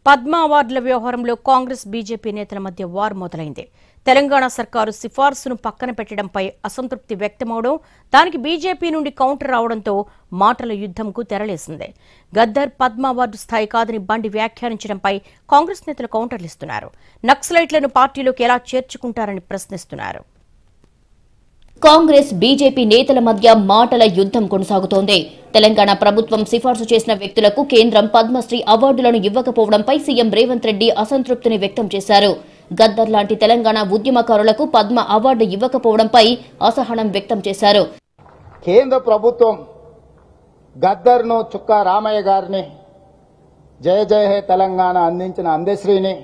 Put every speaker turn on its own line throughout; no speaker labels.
పద్మ అవార్డుల వ్యవహారంలో కాంగ్రెస్ బీజేపీ నేతల మధ్య వార్ మొదలైంది. తెలంగాణ సర్కారు సిఫార్సును పక్కన పెట్టడంపై అసంతృప్తి వ్యక్తమవడం, దానికి బీజేపీ నుండి కౌంటర్ రావడంతో మాటల యుద్ధంకు తెరలేసింది. గద్దర్ పద్మ అవార్డు స్థాయి కాదని బండి వ్యాఖ్యానించడంపై కాంగ్రెస్ నేతలు కౌంటర్లిస్తున్నారు. నక్సలైట్లను పార్టీలోకి ఎలా చేర్చుకుంటారని ప్రశ్నిస్తున్నారు.
కాంగ్రెస్ బీజేపీ నేతల మధ్య మాటల యుద్ధం కొనసాగుతోంది. తెలంగాణ ప్రభుత్వం సిఫార్సు చేసిన వ్యక్తులకు కేంద్రం పద్మశ్రీ అవార్డులను ఇవ్వకపోవడంపై సీఎం రేవంత్ రెడ్డి అసంతృప్తిని వ్యక్తం చేశారు. గద్దర్ లాంటి తెలంగాణ ఉద్యమకారులకు పద్మ అవార్డు ఇవ్వకపోవడంపై అసహనం వ్యక్తం చేశారు.
కేంద్ర ప్రభుత్వం గద్దర్ను చుక్కా రామయ్య గారిని, జయ జయ హే తెలంగాణ అందించిన అందశ్రీని,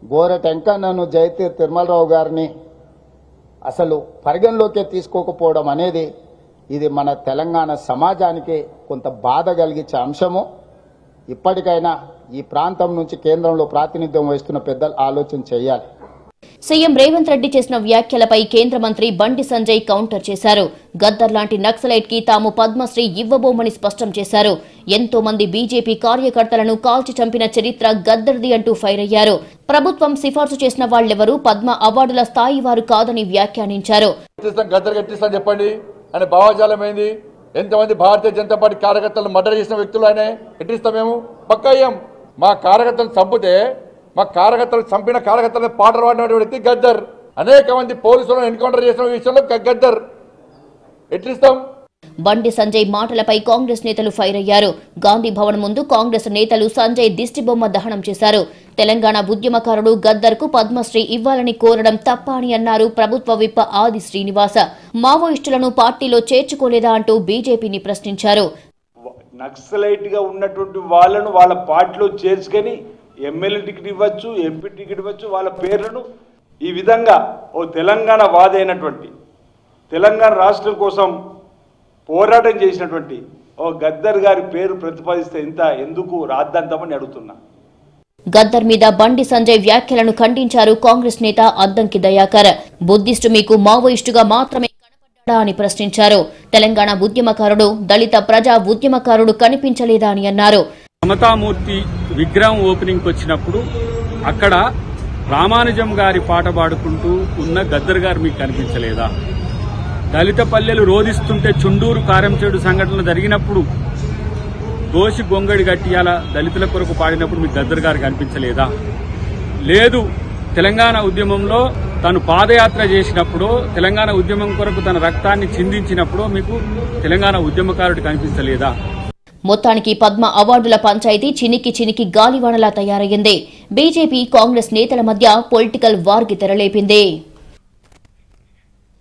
గోరె టెంకన్నను, జయతీర్ తిరుమలరావు గారిని అసలు పరిగణలోకి తీసుకోకపోవడం అనేది ఇది మన తెలంగాణ సమాజానికి కొంత బాధ కలిగించే అంశము. ఇప్పటికైనా ఈ ప్రాంతం నుంచి కేంద్రంలో ప్రాతినిధ్యం వహిస్తున్న పెద్దలు ఆలోచన చేయాలి.
సీఎం రేవంత్ రెడ్డి చేసిన వ్యాఖ్యలపై కేంద్ర మంత్రి బండి సంజయ్ కౌంటర్ చేశారు. గద్దర్ లాంటి నక్సలైట్ కి తాము పద్మశ్రీ ఇవ్వబోమని స్పష్టం చేశారు. ఎంతో మంది బీజేపీ కార్యకర్తలను కాల్చి చంపిన చరిత్ర గద్దర్ది అంటూ ఫైర్ అయ్యారు. ప్రభుత్వం సిఫార్సు చేసిన వాళ్లెవరూ పద్మ అవార్డుల స్థాయి వారు కాదని వ్యాఖ్యానించారు.
చెప్పండి అనే భావజాలమైంది. ఎంతమంది భారతీయ జనతా పార్టీ కార్యకర్తలను మర్డర్ చేసిన వ్యక్తులు ఆయన ఎట్టిస్తాం? మేము పక్కా అయ్యాం. మా కార్యకర్తలు చంపితే, మా కార్యకర్తలు చంపిన కార్యకర్తలను పాటలు పాడిన వ్యక్తి గద్దర్. అనేక మంది పోలీసులను ఎన్కౌంటర్ చేసిన విషయంలో గద్దర్ ఎట్లిస్తాం?
బండి సంజయ్ మాటలపై కాంగ్రెస్ నేతలు ఫైర్ అయ్యారు. గాంధీ భవన్ ముందు కాంగ్రెస్ నేతలు సంజయ్ దిష్టిబొమ్మ దహనం చేశారు. తెలంగాణ ఉద్యమకారుడు గద్దర్ కు పద్మశ్రీ ఇవ్వాలని కోరడం తప్ప అని అన్నారు ప్రభుత్వ విప్ ఆది శ్రీనివాస. మావోయిస్టులను పార్టీలో చేర్చుకోలేదా అంటూ బీజేపీని ప్రశ్నించారు.
నక్సలైట్ గా ఉన్నటువంటి వాళ్ళను వాళ్ళ పార్టీలో చేర్చుకొని ఎమ్మెల్యే టికెట్ ఇవ్వచ్చు, ఎంపీ టికెట్ ఇవ్వచ్చు, వాళ్ళ పేర్లను ఈ విధంగా ఓ తెలంగాణ వాదైనటువంటి, తెలంగాణ రాష్ట్రం కోసం పోరాటం చేసినటువంటి ఓ గద్దర్ గారి పేరు ప్రతిపాదిస్తే ఎందుకు రాద్దంతమని అడుగుతున్నా.
గద్దర్ మీద బండి సంజయ్ వ్యాఖ్యలను ఖండించారు కాంగ్రెస్ నేత అద్దంకి దయాకర్. బుద్ధిస్టు మీకు మావోయిస్టుగా మాత్రమే కనపడ్డా అని ప్రశ్నించారు. తెలంగాణ ఉద్యమకారుడు, దళిత ప్రజా ఉద్యమకారుడు కనిపించలేదా అని అన్నారు.
సమతామూర్తి విగ్రహం ఓపెనింగ్ వచ్చినప్పుడు అక్కడ రామానుజం గారి పాట పాడుకుంటూ ఉన్న గద్దర్ గారు మీకు కనిపించలేదా? దళిత పల్లెలు రోధిస్తుంటే చుండూరు కారంచేడు సంఘటనలు జరిగినప్పుడు దోషి గొంగడి గట్టియాల దళితుల కొరకు పాడినప్పుడు మీకు గద్దర్ గారు కనిపించలేదా? లేదు, తెలంగాణ ఉద్యమంలో తను పాదయాత్ర చేసినప్పుడు, తెలంగాణ ఉద్యమం కొరకు తన రక్తాన్ని చిందించినప్పుడు మీకు తెలంగాణ ఉద్యమకారుడు కనిపించలేదా?
మొత్తానికి పద్మ అవార్డుల పంచాయతీ చినికి గాలివానలా తయారయ్యింది. బీజేపీ కాంగ్రెస్ నేతల మధ్య పొలిటికల్ వార్కి తెరలేపింది.